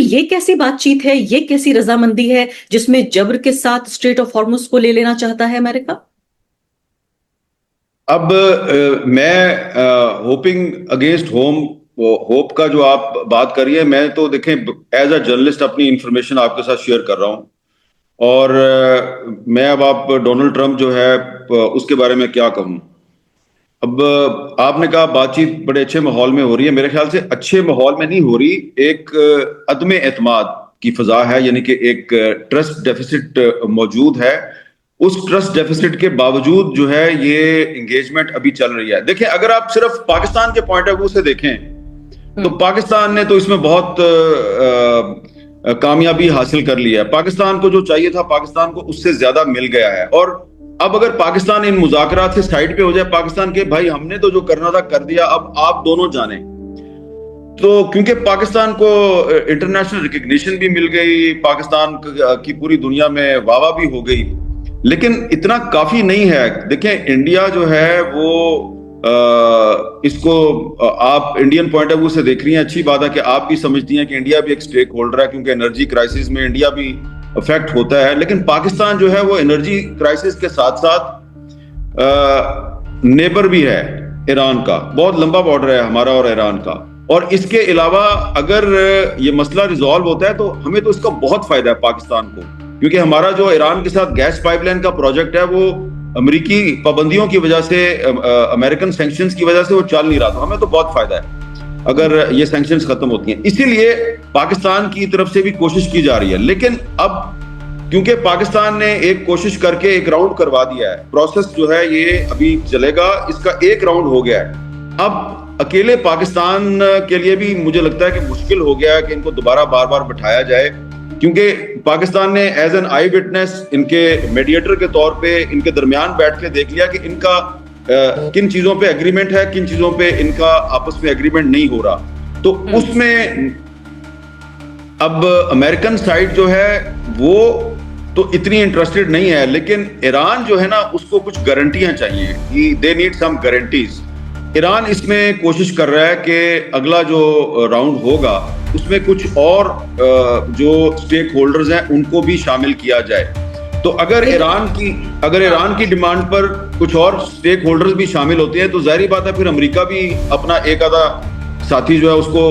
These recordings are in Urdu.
یہ کیسی بات چیت ہے, یہ کیسی رضامندی ہے جس میں جبر کے ساتھ اسٹریٹ آف ہارمز کو لے لینا چاہتا ہے امریکہ؟ اب میں ہوپنگ اگینسٹ ہوپ کا جو آپ بات کریے, میں تو دیکھیں ایز اے جرنلسٹ اپنی انفارمیشن آپ کے ساتھ شیئر کر رہا ہوں, اور میں اب آپ ڈونلڈ ٹرمپ جو ہے اس کے بارے میں کیا کہوں. اب آپ نے کہا بات چیت بڑے اچھے ماحول میں ہو رہی ہے, میرے خیال سے اچھے ماحول میں نہیں ہو رہی, ایک عدم اعتماد کی فضا ہے, یعنی کہ ایک ٹرسٹ ڈیفیسٹ موجود ہے. اس ٹرسٹ ڈیفیسٹ کے باوجود جو ہے یہ انگیجمنٹ ابھی چل رہی ہے. دیکھیں اگر آپ صرف پاکستان کے پوائنٹ آف ویو سے دیکھیں تو پاکستان نے تو اس میں بہت کامیابی حاصل کر لی ہے. پاکستان کو جو چاہیے تھا پاکستان کو اس سے زیادہ مل گیا ہے, اور اب اگر پاکستان ان مذاکرات سے سائڈ پہ ہو جائے, پاکستان کے بھائی ہم نے تو جو کرنا تھا کر دیا, اب آپ دونوں جانیں, تو کیونکہ پاکستان کو انٹرنیشنل ریکگنیشن بھی مل گئی, پاکستان کی پوری دنیا میں واہ واہ بھی ہو گئی, لیکن اتنا کافی نہیں ہے. دیکھیں انڈیا جو ہے وہ اس کو آپ انڈین پوائنٹ آف ویو سے دیکھ رہی ہیں, اچھی بات ہے کہ آپ بھی سمجھتی ہیں کہ انڈیا بھی ایک سٹیک ہولڈر ہے, کیونکہ انرجی کرائسس میں انڈیا بھی افیکٹ ہوتا ہے. لیکن پاکستان جو ہے وہ انرجی کرائسس کے ساتھ ساتھ نیبر بھی ہے ایران کا, بہت لمبا بارڈر ہے ہمارا اور ایران کا, اور اس کے علاوہ اگر یہ مسئلہ ریزالو ہوتا ہے تو ہمیں تو اس کا بہت فائدہ ہے پاکستان کو, کیونکہ ہمارا جو ایران کے ساتھ گیس پائپ لائن کا پروجیکٹ ہے وہ امریکی پابندیوں کی وجہ سے, امریکن سینکشنز کی وجہ سے وہ چل نہیں رہا, تو ہمیں تو بہت فائدہ ہے اگر یہ سینکشنز ختم ہوتی ہیں. اسی لیے پاکستان کی طرف سے بھی کوشش کی جا رہی ہے, لیکن اب کیونکہ پاکستان نے ایک کوشش کر کے ایک راؤنڈ کروا دیا ہے, پروسیس جو ہے یہ ابھی چلے گا, اس کا ایک راؤنڈ ہو گیا ہے. اب اکیلے پاکستان کے لیے بھی مجھے لگتا ہے کہ مشکل ہو گیا ہے کہ ان کو دوبارہ بار بار بٹھایا جائے, کیونکہ پاکستان نے ایز این آئی وٹنس ان کے میڈیٹر کے طور پہ ان کے درمیان بیٹھ کے دیکھ لیا کہ ان کا کن چیزوں پہ ایگریمنٹ ہے, کن چیزوں پہ ان کا آپس میں ایگریمنٹ نہیں ہو رہا. تو اس میں اب امریکن سائڈ جو ہے وہ تو اتنی انٹرسٹڈ نہیں ہے, لیکن ایران جو ہے نا اس کو کچھ گارنٹیاں چاہیے, they need some guarantees. Iran اس میں کوشش کر رہا ہے کہ اگلا جو راؤنڈ ہوگا اس میں کچھ اور جو سٹیک ہولڈرز ہیں ان کو بھی شامل کیا جائے. تو اگر ایران کی ڈیمانڈ پر کچھ اور سٹیک ہولڈرز بھی شامل ہوتے ہیں تو ظاہری بات ہے پھر امریکہ بھی اپنا ایک آدھا ساتھی جو ہے اس کو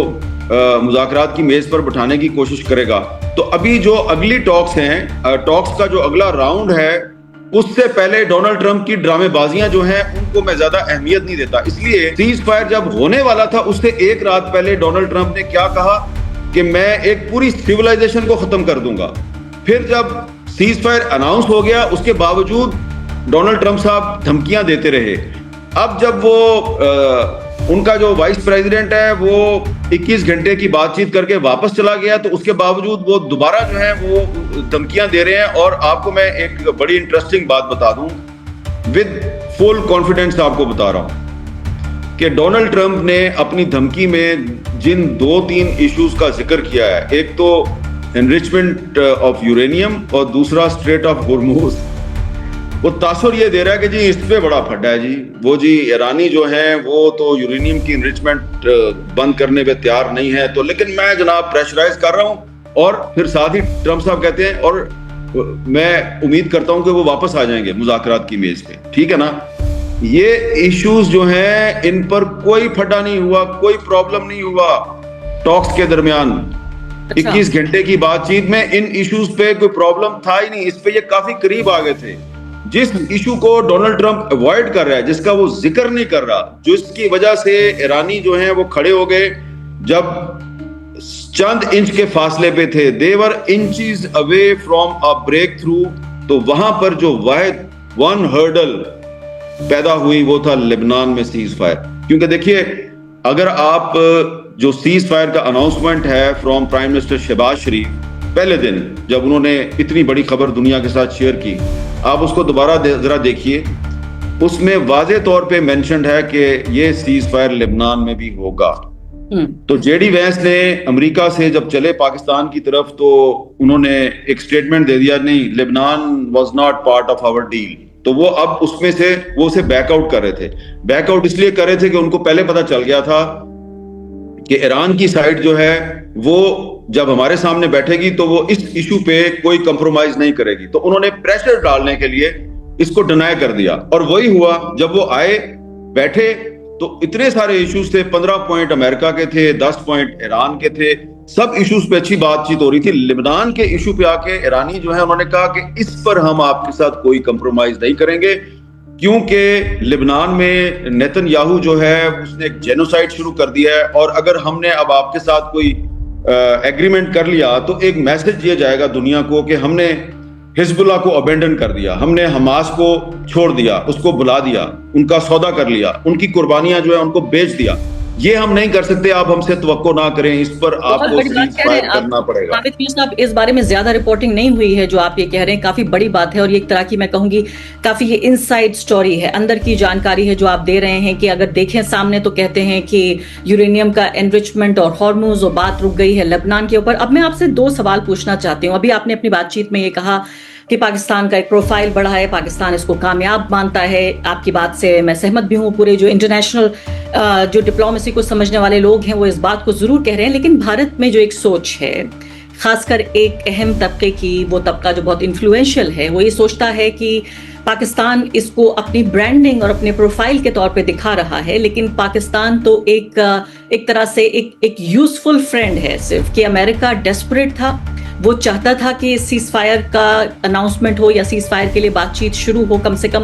مذاکرات کی میز پر بٹھانے کی کوشش کرے گا. تو ابھی جو اگلی ٹاکس ہیں, ٹاکس کا جو اگلا راؤنڈ ہے, اس سے پہلے ڈونلڈ ٹرمپ کی ڈرامے بازیاں جو ہیں ان کو میں زیادہ اہمیت نہیں دیتا. اس لیے سیز فائر جب ہونے والا تھا اس سے ایک رات پہلے ڈونلڈ ٹرمپ نے کیا کہا کہ میں ایک پوری سیولائزیشن کو ختم کر دوں گا. پھر جب سیز فائر اناؤنس ہو گیا اس کے باوجود ڈونلڈ ٹرمپ صاحب دھمکیاں دیتے رہے. اب جب وہ ان کا جو وائس پریزیڈنٹ ہے وہ 21 گھنٹے کی بات چیت کر کے واپس چلا گیا, تو اس کے باوجود وہ دوبارہ جو ہے وہ دھمکیاں دے رہے ہیں. اور آپ کو میں ایک بڑی انٹرسٹنگ بات بتا دوں, ود فل کانفیڈنس آپ کو بتا رہا ہوں کہ ڈونلڈ ٹرمپ نے اپنی دھمکی میں جن 2-3 ایشوز کا ذکر کیا ہے, ایک تو انریچمنٹ آف یورینیم اور دوسرا اسٹریٹ آف ہرموز, وہ تاثر یہ دے رہا ہے کہ جی اس پہ بڑا پھڈا ہے, جی وہ جی ایرانی جو ہیں وہ تو یورینیم کی انریچمنٹ بند کرنے پہ تیار نہیں ہے, تو لیکن میں جناب پریشرائز کر رہا ہوں. اور پھر ساتھ ہی ٹرمپ صاحب کہتے ہیں اور میں امید کرتا ہوں کہ وہ واپس آ جائیں گے مذاکرات کی میز پہ, ٹھیک ہے نا. یہ ایشوز جو ہیں ان پر کوئی پھڈا نہیں ہوا, کوئی پرابلم نہیں ہوا ٹاکس کے درمیان. 21 گھنٹے کی بات چیت میں ان ایشوز پہ کوئی پرابلم تھا ہی نہیں, اس پہ یہ کافی قریب آ گئے تھے. جس ایشو کو ڈونلڈ ٹرمپ اوائڈ کر رہا ہے, جس کا وہ ذکر نہیں کر رہا, جس کی وجہ سے ایرانی جو ہیں وہ کھڑے ہو گئے جب چند انچ کے فاصلے پہ تھے, they were inches away from a breakthrough, تو وہاں پر جو واحد ون ہرڈل پیدا ہوئی وہ تھا لبنان میں سیز فائر. کیونکہ دیکھیے اگر آپ جو سیز فائر کا اناؤنسمنٹ ہے فرام پرائم منسٹر شہباز شریف پہلے دن جب انہوں نے اتنی بڑی خبر دنیا کے ساتھ شیئر کی, آپ اس کو دوبارہ ذرا دیکھیے, اس میں واضح طور پہ مینشنڈ ہے کہ یہ سیز فائر لبنان میں بھی ہوگا. تو جے ڈی وینس نے امریکہ سے جب چلے پاکستان کی طرف تو انہوں نے ایک سٹیٹمنٹ دے دیا, نہیں لبنان was not part of our deal. تو وہ اب اس میں سے وہ اسے بیک آؤٹ کر رہے تھے. بیک آؤٹ اس لیے کر رہے تھے کہ ان کو پہلے پتا چل گیا تھا کہ ایران کی سائڈ جو ہے وہ جب ہمارے سامنے بیٹھے گی تو وہ اس ایشو پہ کوئی کمپرومائز نہیں کرے گی. تو انہوں نے پریشر ڈالنے کے لیے اس کو ڈینائی کر دیا, اور وہی ہوا. جب وہ آئے بیٹھے تو اتنے سارے ایشوز تھے, 15 پوائنٹ امریکہ کے تھے, 10 پوائنٹ ایران کے تھے, سب ایشوز پہ اچھی بات چیت ہو رہی تھی. لبنان کے ایشو پہ آ کے ایرانی جو ہے انہوں نے کہا کہ اس پر ہم آپ کے ساتھ کوئی کمپرومائز نہیں کریں گے, کیونکہ لبنان میں نیتن یاہو جو ہے اس نے ایک جینوسائیڈ شروع کر دیا ہے, اور اگر ہم نے اب آپ کے ساتھ کوئی ایگریمنٹ کر لیا تو ایک میسج دیا جائے گا دنیا کو کہ ہم نے حزب اللہ کو ابینڈن کر دیا, ہم نے حماس کو چھوڑ دیا, اس کو بلا دیا, ان کا سودا کر لیا, ان کی قربانیاں جو ہے ان کو بیچ دیا. یہ ہم نہیں کر سکتے, آپ ہم سے توقع نہ کریں, اس پر آپ کو سیز فائر کرنا پڑے گا. حامد یونس صاحب, اس بارے میں زیادہ رپورٹنگ نہیں ہوئی ہے جو آپ یہ کہہ رہے ہیں, کافی بڑی بات ہے, اور یہ ایک طرح کی میں کہوں گی کافی یہ انسائیڈ سٹوری ہے, اندر کی جانکاری ہے جو آپ دے رہے ہیں کہ اگر دیکھیں سامنے تو کہتے ہیں کہ یورینیم کا انرچمنٹ اور ہارموز اور بات رک گئی ہے لبنان کے اوپر. اب میں آپ سے 2 سوال پوچھنا چاہتی ہوں. ابھی آپ نے اپنی بات چیت میں یہ کہا کہ پاکستان کا ایک پروفائل بڑھا ہے, پاکستان اس کو کامیاب مانتا ہے. آپ کی بات سے میں سہمت بھی ہوں, پورے جو انٹرنیشنل جو ڈپلومیسی کو سمجھنے والے لوگ ہیں وہ اس بات کو ضرور کہہ رہے ہیں. لیکن بھارت میں جو ایک سوچ ہے, خاص کر ایک اہم طبقے کی, وہ طبقہ جو بہت انفلوئنشل ہے, وہ یہ سوچتا ہے کہ پاکستان اس کو اپنی برانڈنگ اور اپنے پروفائل کے طور پہ دکھا رہا ہے, لیکن پاکستان تو ایک طرح سے ایک یوزفل فرینڈ ہے صرف, کہ امریکہ ڈیسپریٹ تھا, وہ چاہتا تھا کہ سیز فائر کا اناؤنسمنٹ ہو یا سیز فائر کے لیے بات چیت شروع ہو کم سے کم,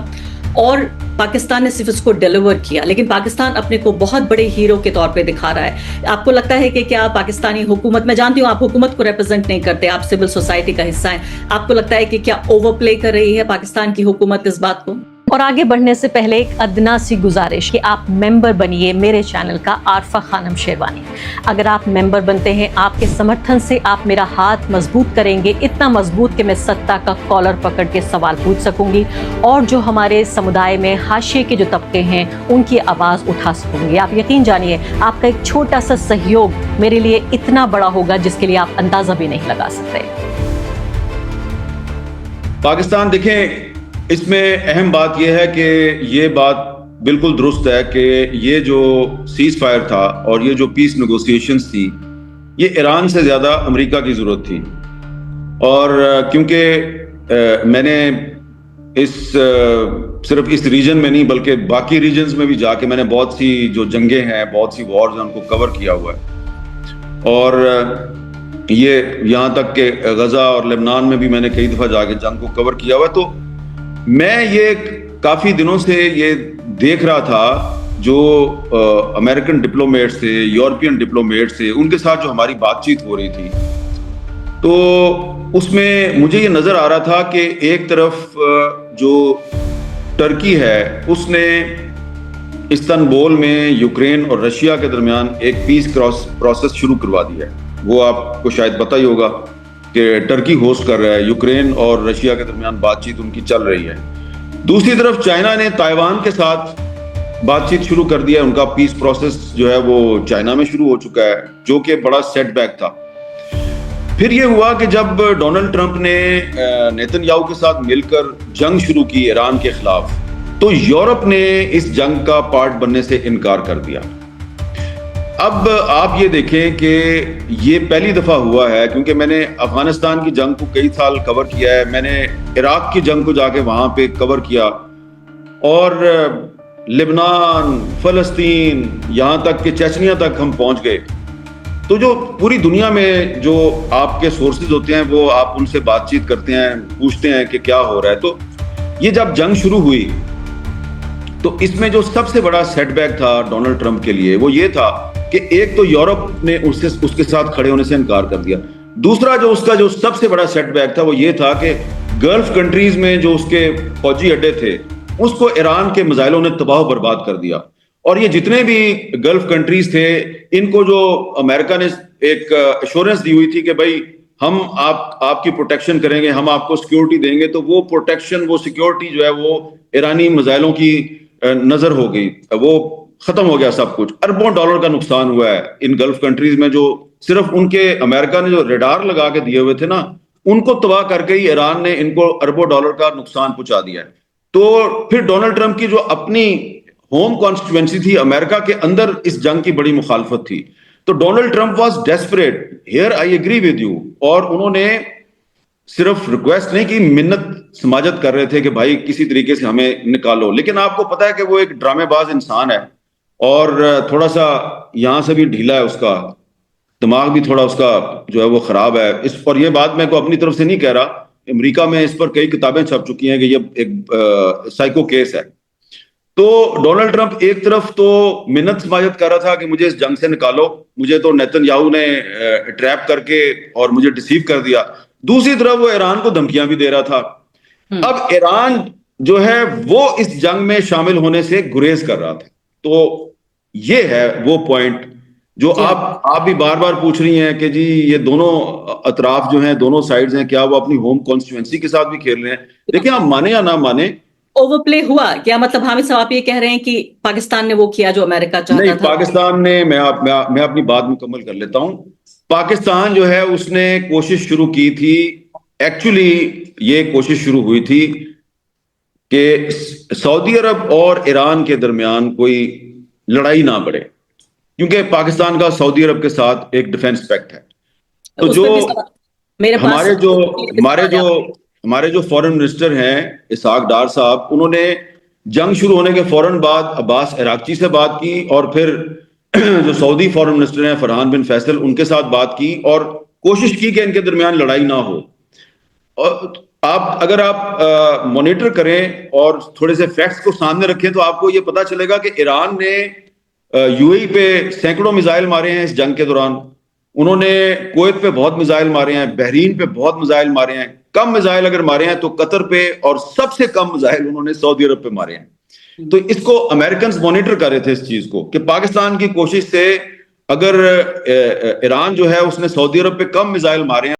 اور پاکستان نے صرف اس کو ڈیلیور کیا. لیکن پاکستان اپنے کو بہت بڑے ہیرو کے طور پہ دکھا رہا ہے. آپ کو لگتا ہے کہ کیا پاکستانی حکومت, میں جانتی ہوں آپ حکومت کو ریپرزینٹ نہیں کرتے, آپ سول سوسائٹی کا حصہ ہیں, آپ کو لگتا ہے کہ کیا اوور پلے کر رہی ہے پاکستان کی حکومت اس بات کو؟ اور آگے بڑھنے سے پہلے ایک ادنا سی گزارش کہ آپ ممبر بنیے میرے چینل کا عارفہ خانم شیروانی. اگر آپ ممبر بنتے ہیں, آپ کے سمرتھن سے آپ میرا ہاتھ مضبوط کریں گے, اتنا مضبوط کہ میں ستہ کا کالر پکڑ کے سوال پوچھ سکوں گی, اور جو ہمارے سمودائے میں حاشیے کے جو طبقے ہیں ان کی آواز اٹھا سکوں گی. آپ یقین جانیے آپ کا ایک چھوٹا سا سہیوگ میرے لیے اتنا بڑا ہوگا جس کے لیے آپ اندازہ بھی نہیں لگا سکتے. پاکستان دیکھیں, اس میں اہم بات یہ ہے کہ یہ بات بالکل درست ہے کہ یہ جو سیز فائر تھا اور یہ جو پیس نیگوسیشنز تھی, یہ ایران سے زیادہ امریکہ کی ضرورت تھی. اور کیونکہ میں نے صرف اس ریجن میں نہیں بلکہ باقی ریجنز میں بھی جا کے میں نے بہت سی جو جنگیں ہیں, بہت سی وارز ہیں, ان کو کور کیا ہوا ہے. اور یہ یہاں تک کہ غزہ اور لبنان میں بھی میں نے کئی دفعہ جا کے جنگ کو کور کیا ہوا ہے. تو میں یہ کافی دنوں سے یہ دیکھ رہا تھا جو امریکن ڈپلومیٹس تھے, یورپین ڈپلومیٹس تھے, ان کے ساتھ جو ہماری بات چیت ہو رہی تھی, تو اس میں مجھے یہ نظر آ رہا تھا کہ ایک طرف جو ٹرکی ہے اس نے استنبول میں یوکرین اور رشیا کے درمیان ایک پیس پروسیس شروع کروا دیا ہے. وہ آپ کو شاید پتہ ہی ہوگا کہ ٹرکی ہوسٹ کر رہا ہے, یوکرین اور رشیا کے درمیان بات چیت ان کی چل رہی ہے. دوسری طرف چائنا نے تائیوان کے ساتھ بات چیت شروع کر دیا ہے, ان کا پیس پروسیس جو ہے وہ چائنا میں شروع ہو چکا ہے, جو کہ بڑا سیٹ بیک تھا. پھر یہ ہوا کہ جب ڈونلڈ ٹرمپ نے نیتن یاہو کے ساتھ مل کر جنگ شروع کی ایران کے خلاف, تو یورپ نے اس جنگ کا پارٹ بننے سے انکار کر دیا. اب آپ یہ دیکھیں کہ یہ پہلی دفعہ ہوا ہے, کیونکہ میں نے افغانستان کی جنگ کو کئی سال کور کیا ہے, میں نے عراق کی جنگ کو جا کے وہاں پہ کور کیا, اور لبنان, فلسطین, یہاں تک کہ چچنیا تک ہم پہنچ گئے. تو جو پوری دنیا میں جو آپ کے سورسز ہوتے ہیں وہ آپ ان سے بات چیت کرتے ہیں, پوچھتے ہیں کہ کیا ہو رہا ہے. تو یہ جب جنگ شروع ہوئی تو اس میں جو سب سے بڑا سیٹ بیک تھا ڈونلڈ ٹرمپ کے لیے وہ یہ تھا کہ ایک تو یورپ نے اس کے ساتھ کھڑے ہونے سے انکار کر دیا. دوسرا جو اس کا جو سب سے بڑا سیٹ بیک تھا وہ یہ تھا کہ گلف کنٹریز میں جو اس کے فوجی اڈے تھے اس کو ایران کے میزائلوں نے تباہ و برباد کر دیا. اور یہ جتنے بھی گلف کنٹریز تھے ان کو جو امریکہ نے ایک ایشورنس دی ہوئی تھی کہ بھائی ہم آپ کی پروٹیکشن کریں گے, ہم آپ کو سیکیورٹی دیں گے, تو وہ پروٹیکشن, وہ سیکیورٹی جو ہے وہ ایرانی میزائلوں کی نظر ہو گئی, وہ ختم ہو گیا سب کچھ. اربوں ڈالر کا نقصان ہوا ہے ان گلف کنٹریز میں, جو صرف ان کے امریکہ نے جو ریڈار لگا کے دیے ہوئے تھے نا, ان کو تباہ کر کے ہی ایران نے ان کو اربوں ڈالر کا نقصان پہنچا دیا ہے. تو پھر ڈونلڈ ٹرمپ کی جو اپنی ہوم کانسٹیٹوینسی تھی امریکہ کے اندر, اس جنگ کی بڑی مخالفت تھی. تو Donald Trump was desperate here, I agree with you. اور انہوں نے صرف ریکویسٹ نہیں کی, منت سماجت کر رہے تھے کہ بھائی کسی طریقے سے ہمیں نکالو. لیکن آپ کو پتا ہے کہ وہ ایک ڈرامے باز انسان ہے اور تھوڑا سا یہاں سے بھی ڈھیلا ہے, اس کا دماغ بھی تھوڑا اس کا جو ہے وہ خراب ہے. اور یہ بات میں کو اپنی طرف سے نہیں کہہ رہا, امریکہ میں اس پر کئی کتابیں چھپ چکی ہیں کہ یہ ایک سائیکو کیس ہے. تو ڈونلڈ ٹرمپ ایک طرف تو منت سماجت کر رہا تھا کہ مجھے اس جنگ سے نکالو, مجھے تو نیتن یاہو نے ٹریپ کر کے اور مجھے ڈسیو کر دیا. دوسری طرف وہ ایران کو دھمکیاں بھی دے رہا تھا. اب ایران جو ہے وہ اس جنگ میں شامل ہونے سے گریز کر رہا تھا. تو یہ ہے وہ پوائنٹ جو آپ بھی بار بار پوچھ رہی ہیں کہ جی یہ دونوں اطراف جو ہیں, دونوں سائیڈز ہیں, کیا وہ اپنی ہوم کانسٹیٹوئنسی کے ساتھ بھی کھیل رہے ہیں. دیکھیں آپ مانے یا نہ مانے, اوور پلے ہوا کیا مطلب حامد صاحب آپ یہ کہہ رہے ہیں کہ پاکستان نے وہ کیا جو امریکہ چاہتا تھا؟ نہیں, پاکستان نے, میں اپنی بات مکمل کر لیتا ہوں. پاکستان جو ہے اس نے کوشش شروع کی تھی, ایکچولی یہ کوشش شروع ہوئی تھی کہ سعودی عرب اور ایران کے درمیان کوئی لڑائی نہ بڑھے, کیونکہ پاکستان کا سعودی عرب کے ساتھ ایک ڈیفنس پیکٹ ہے. تو جو ہمارے جو فورن منسٹر ہیں اسحاق ڈار صاحب, انہوں نے جنگ شروع ہونے کے فوراً بعد عباس عراقچی سے بات کی اور پھر جو سعودی فورن منسٹر ہیں فرحان بن فیصل, ان کے ساتھ بات کی اور کوشش کی کہ ان کے درمیان لڑائی نہ ہو. اور اگر آپ مانیٹر کریں اور تھوڑے سے فیکٹس کو سامنے رکھیں تو آپ کو یہ پتا چلے گا کہ ایران نے یو اے ای پہ سینکڑوں میزائل مارے ہیں اس جنگ کے دوران, انہوں نے کویت پہ بہت میزائل مارے ہیں, بحرین پہ بہت میزائل مارے ہیں. کم میزائل اگر مارے ہیں تو قطر پہ, اور سب سے کم میزائل انہوں نے سعودی عرب پہ مارے ہیں. تو اس کو امریکنز مانیٹر کر رہے تھے اس چیز کو کہ پاکستان کی کوشش سے اگر ایران جو ہے اس نے سعودی عرب پہ کم میزائل مارے ہیں